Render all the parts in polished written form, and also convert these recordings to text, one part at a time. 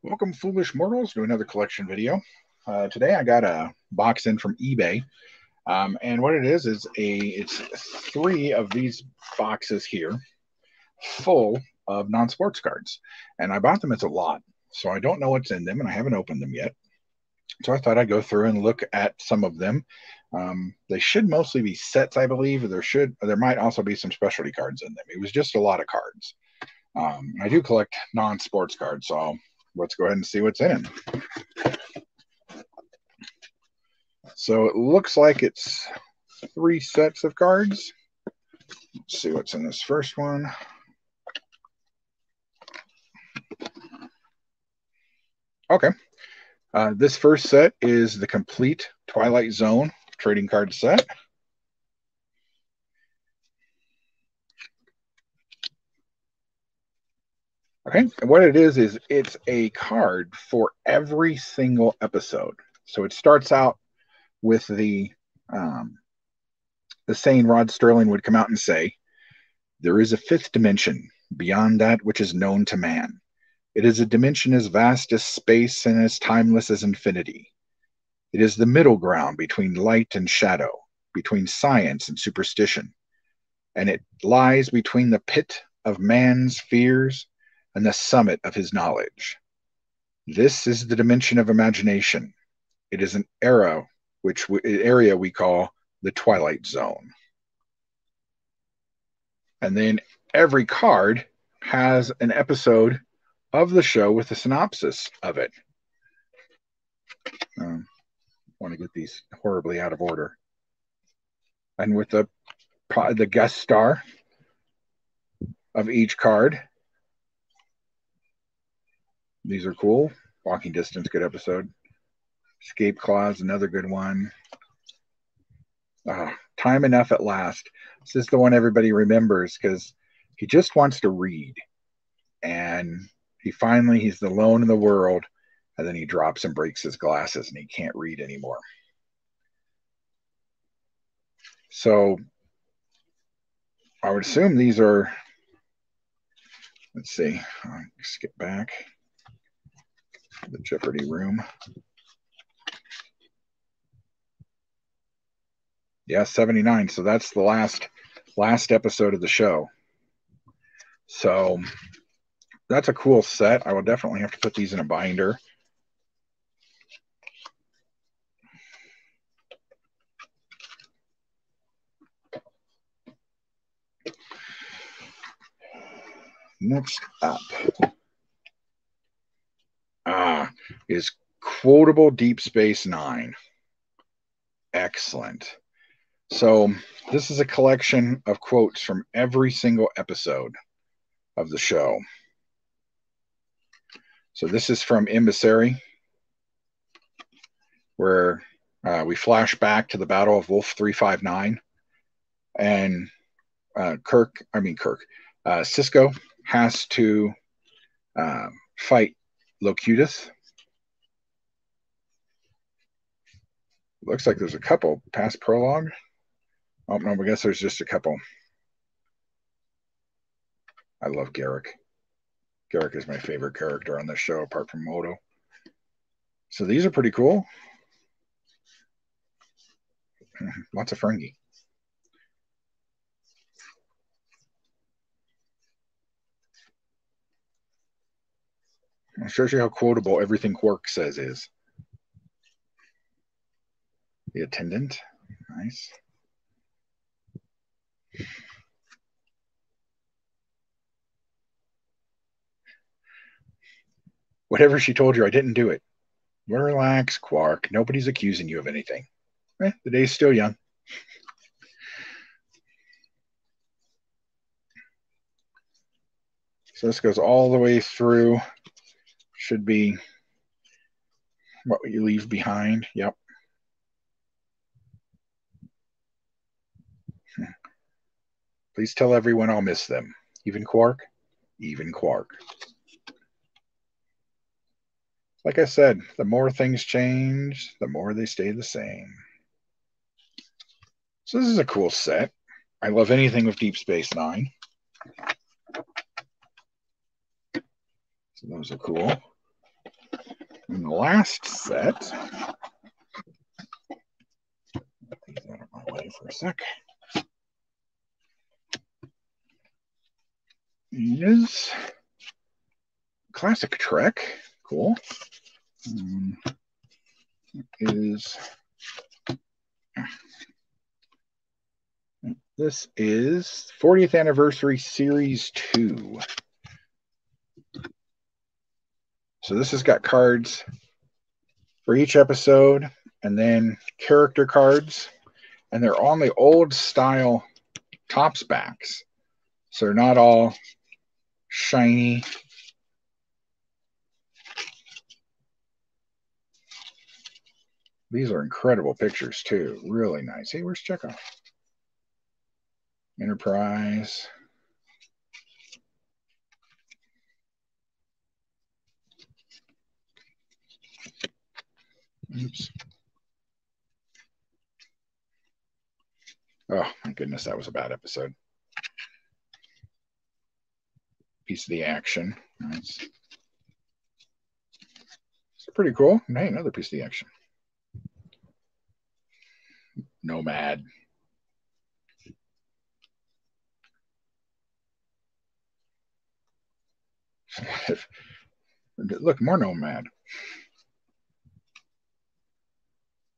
Welcome, foolish mortals, to another collection video. Today I got a box in from eBay, and what it is it's three of these boxes here full of non-sports cards, and I bought them as a lot, so I don't know what's in them, and I haven't opened them yet. So I thought I'd go through and look at some of them. They should mostly be sets, I believe. There might also be some specialty cards in them. It was just a lot of cards. I do collect non-sports cards, so let's go ahead and see what's in it. So it looks like it's three sets of cards. Let's see what's in this first one. Okay. This first set is the complete Twilight Zone trading card set. Okay, and what it is it's a card for every single episode. So it starts out with the saying Rod Sterling would come out and say, "There is a fifth dimension beyond that which is known to man. It is a dimension as vast as space and as timeless as infinity. It is the middle ground between light and shadow, between science and superstition, and it lies between the pit of man's fears and the summit of his knowledge. This is the dimension of imagination. It is an area we call the Twilight Zone." And then every card has an episode of the show with a synopsis of it. I want to get these horribly out of order. And with the guest star of each card. These are cool. Walking Distance, good episode. Escape Clause, another good one. Time Enough at Last. This is the one everybody remembers because he just wants to read. And he's alone in the world, and then he drops and breaks his glasses and he can't read anymore. So I would assume these are, let's see, I'll skip back to the Jeopardy room. Yeah, 79. So that's the last episode of the show. So that's a cool set. I will definitely have to put these in a binder. Next up is Quotable Deep Space Nine. Excellent. So this is a collection of quotes from every single episode of the show. So this is from Emissary, where we flash back to the Battle of Wolf 359, and Cisco has to fight Locutus. Looks like there's a couple past prologue. Oh, no, I guess there's just a couple. I love Garrick. Garrick is my favorite character on this show, apart from Moto. So these are pretty cool. Lots of Ferengi. It shows you how quotable everything Quark says is. The Attendant. Nice. Whatever she told you, I didn't do it. Relax, Quark. Nobody's accusing you of anything. The day's still young. So this goes all the way through. Should be what you leave behind. Yep. Please tell everyone I'll miss them. Even Quark? Even Quark. Like I said, the more things change, the more they stay the same. So this is a cool set. I love anything with Deep Space Nine. So those are cool. And the last set, get these out of my way for a sec, is Classic Trek. Cool. This is 40th Anniversary Series 2. So this has got cards for each episode and then character cards. And they're on the old style Topps backs. So they're not all shiny. These are incredible pictures too. Really nice. Hey, where's Chekhov? Enterprise. Oops. Oh, my goodness, that was a bad episode. Piece of the action. Nice. It's pretty cool. Hey, another piece of the action. Nomad. Look, more Nomad.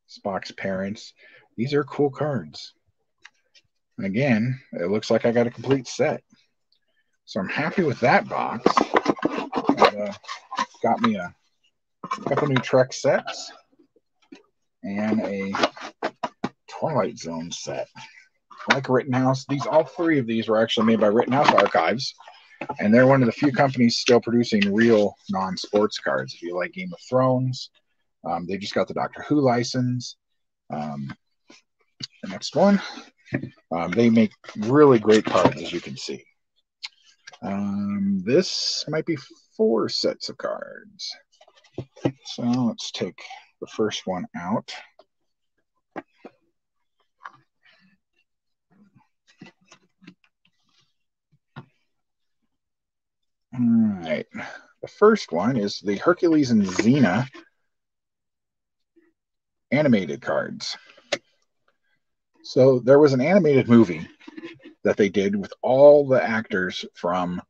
Spock's parents. These are cool cards. And again, it looks like I got a complete set. So I'm happy with that box. Got me a couple new Trek sets and a Twilight Zone set. Like Rittenhouse, all three of these were actually made by Rittenhouse Archives, and they're one of the few companies still producing real non-sports cards. If you like Game of Thrones, they just got the Doctor Who license. The next one, they make really great cards, as you can see. This might be 4 sets of cards. So let's take the first one out. All right. The first one is the Hercules and Xena animated cards. So there was an animated movie that they did with all the actors from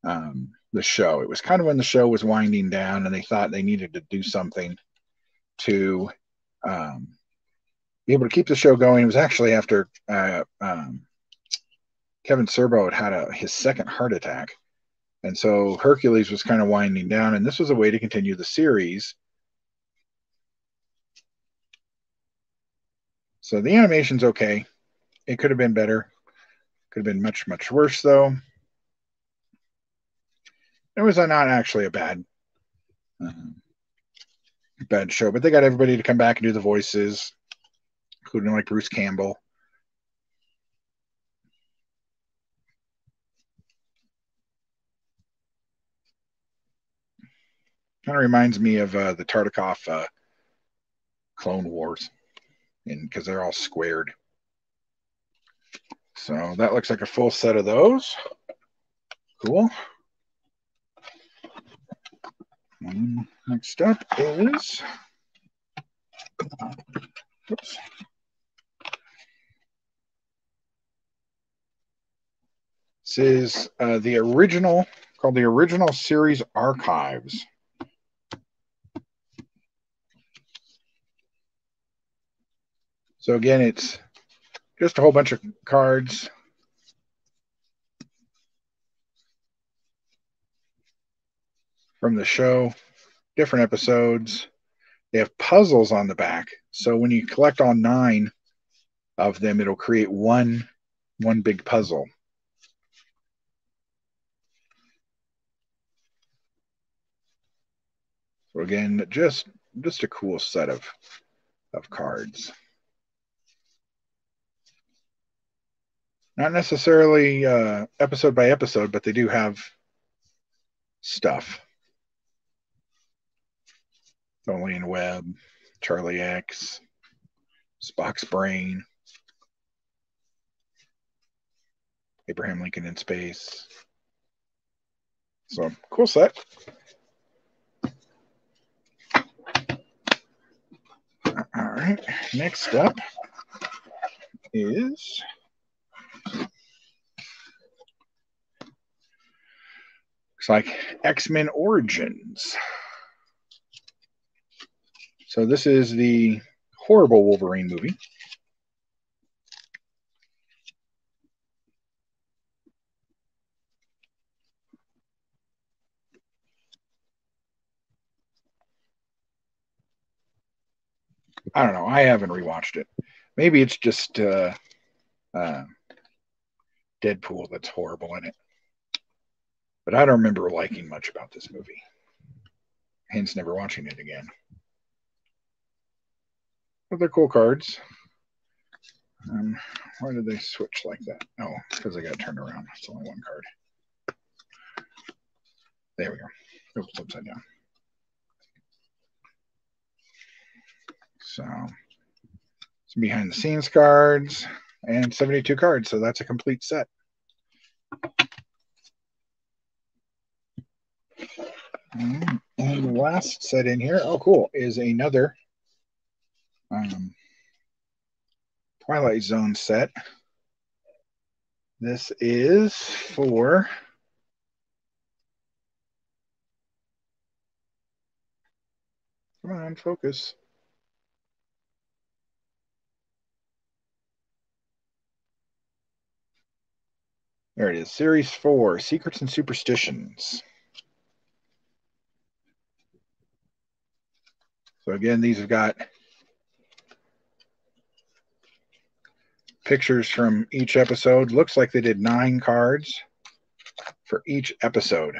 the show. It was kind of when the show was winding down, and they thought they needed to do something to be able to keep the show going. It was actually after Kevin Sorbo had his second heart attack. And so Hercules was kind of winding down, and this was a way to continue the series. So the animation's okay. It could have been better. Could have been much, much worse, though. It was not actually a bad show, but they got everybody to come back and do the voices, including like Bruce Campbell. Kind of reminds me of the Tartikoff Clone Wars, because they're all squared. So that looks like a full set of those. Cool. And next up is, oops. This is the original, called the Original Series Archives. So again, it's just a whole bunch of cards. From the show, different episodes. They have puzzles on the back. So when you collect all 9 of them, it'll create one big puzzle. So again, just a cool set of cards. Not necessarily episode by episode, but they do have stuff. Napoleon Webb, Charlie X, Spock's Brain, Abraham Lincoln in Space. So cool set. right, next up is looks like X-Men Origins. So this is the horrible Wolverine movie. I don't know. I haven't rewatched it. Maybe it's just Deadpool that's horrible in it. But I don't remember liking much about this movie. Hence never watching it again. But they're cool cards. Why did they switch like that? Oh, because I got turned around. It's only one card. There we go. Oops, upside down. So, some behind the scenes cards and 72 cards. So that's a complete set. And the last set in here, oh cool, is another Twilight Zone set. This is for come on, focus. There it is, Series 4, Secrets and Superstitions. So again, these have got pictures from each episode. Looks like they did 9 cards for each episode.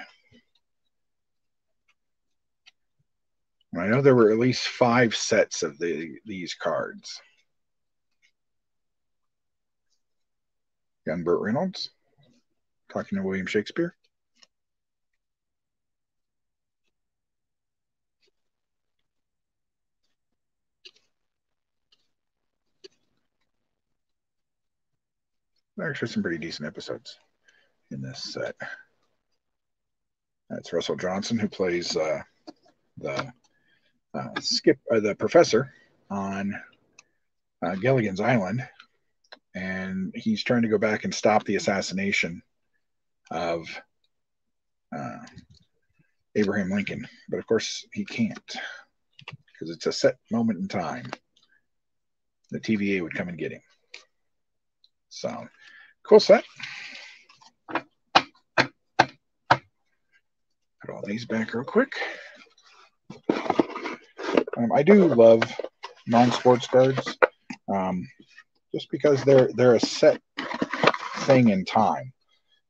I know there were at least 5 sets of these cards. Young Burt Reynolds talking to William Shakespeare. Actually, some pretty decent episodes in this set. That's Russell Johnson, who plays the professor on Gilligan's Island, and he's trying to go back and stop the assassination of Abraham Lincoln, but of course he can't because it's a set moment in time. The TVA would come and get him. So, cool set. Put all these back real quick. I do love non-sports cards, just because they're a set thing in time.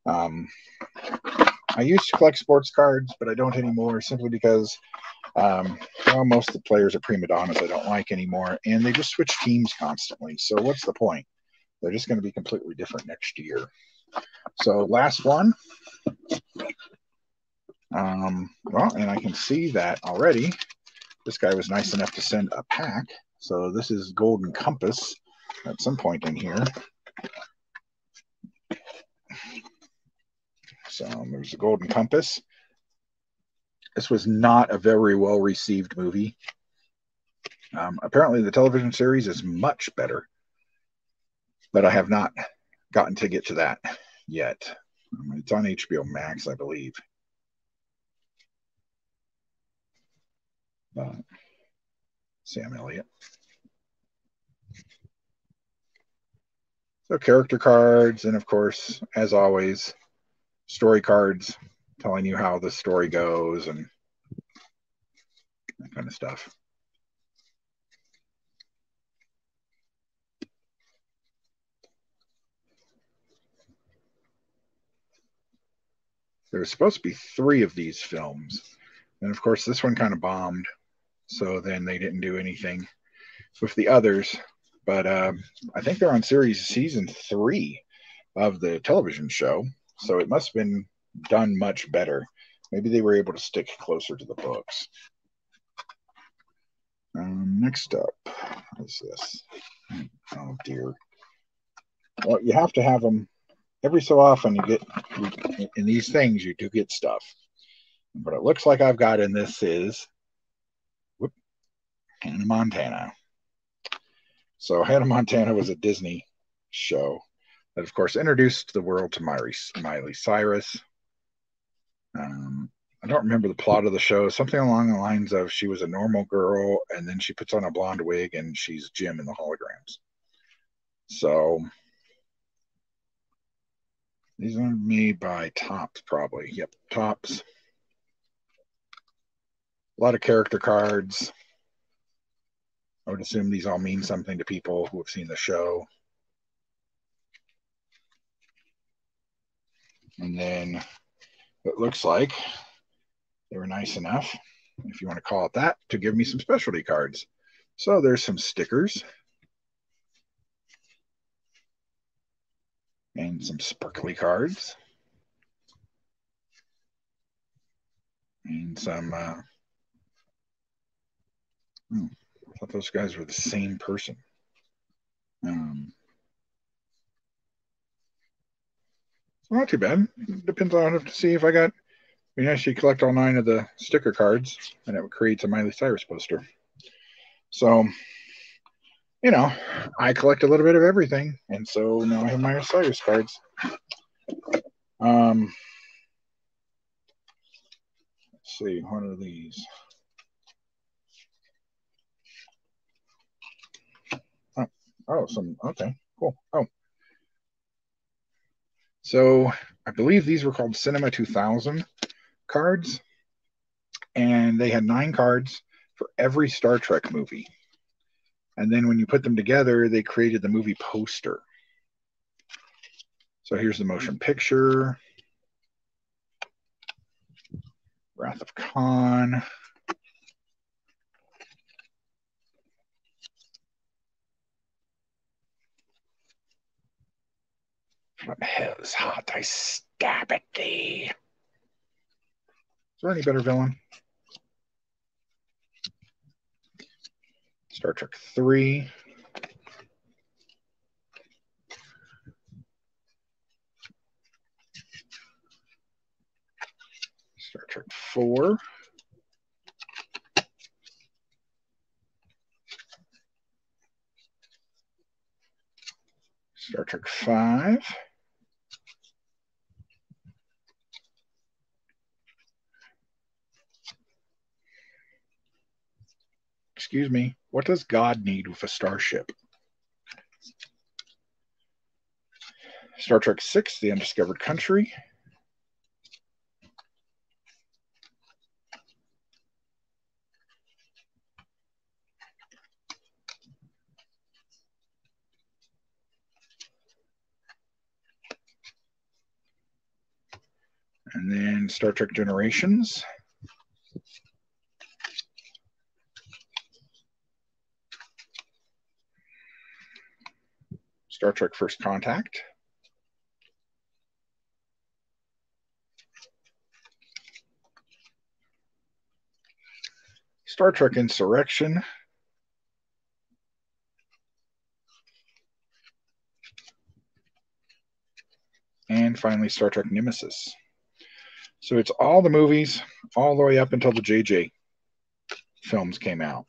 I used to collect sports cards, but I don't anymore simply because most of the players are prima donnas I don't like anymore, and they just switch teams constantly. So what's the point? They're just going to be completely different next year. So last one. Well, and I can see that already. This guy was nice enough to send a pack. So this is Golden Compass at some point in here. So there's the Golden Compass. This was not a very well received movie. Apparently the television series is much better, but I have not gotten to get to that yet. It's on HBO Max, I believe. Sam Elliott. So character cards, and of course, as always, story cards telling you how the story goes and that kind of stuff. There was supposed to be 3 of these films, and of course this one kind of bombed, so then they didn't do anything with the others. But I think they're on season 3 of the television show, so it must have been done much better. Maybe they were able to stick closer to the books. Next up, what is this? Oh dear. Well, you have to have them every so often. In these things, you do get stuff. But it looks like I've got in this is Hannah Montana. So Hannah Montana was a Disney show that, of course, introduced the world to Miley Cyrus. I don't remember the plot of the show. Something along the lines of she was a normal girl, and then she puts on a blonde wig, and she's Jim in the holograms. So these are made by Topps, probably. Yep, Topps. A lot of character cards. I would assume these all mean something to people who have seen the show. And then it looks like they were nice enough, if you want to call it that, to give me some specialty cards. So there's some stickers and some sparkly cards and some I thought those guys were the same person. So not too bad. Depends on, I have to see if I got, you know, she collect all 9 of the sticker cards and it creates a Miley Cyrus poster. So, you know, I collect a little bit of everything, and so now I have Miley Cyrus cards. Let's see, what are these? Oh, some, okay, cool. Oh, so I believe these were called Cinema 2000 cards, and they had 9 cards for every Star Trek movie. And then when you put them together, they created the movie poster. So here's the motion picture, Wrath of Khan. What hell is hot? I stab at thee. Is there any better villain? Star Trek 3. Star Trek 4. Star Trek 5. Excuse me, what does God need with a starship? Star Trek 6, The Undiscovered Country. And then Star Trek Generations. Star Trek First Contact. Star Trek Insurrection. And finally, Star Trek Nemesis. So it's all the movies, all the way up until the JJ films came out.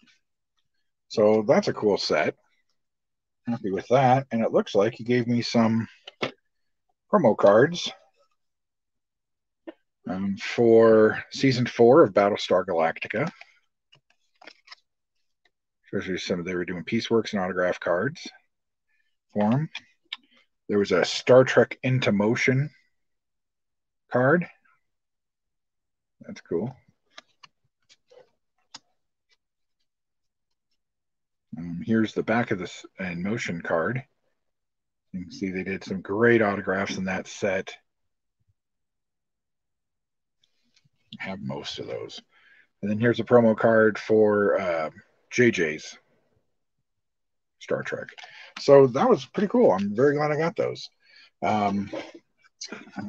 So that's a cool set. Happy with that. And it looks like he gave me some promo cards for season 4 of Battlestar Galactica. Especially some, they were doing pieceworks and autograph cards for him. There was a Star Trek Into Motion card. That's cool. Here's the back of this In Motion card. You can see they did some great autographs in that set. I have most of those. And then here's a promo card for JJ's Star Trek. So that was pretty cool. I'm very glad I got those.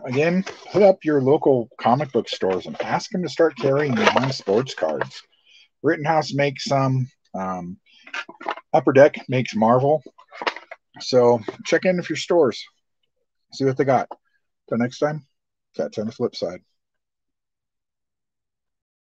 Again, hit up your local comic book stores and ask them to start carrying non-sports cards. Rittenhouse makes some. Upper Deck makes Marvel. So check in with your stores. See what they got. Till next time, catch you on the flip side.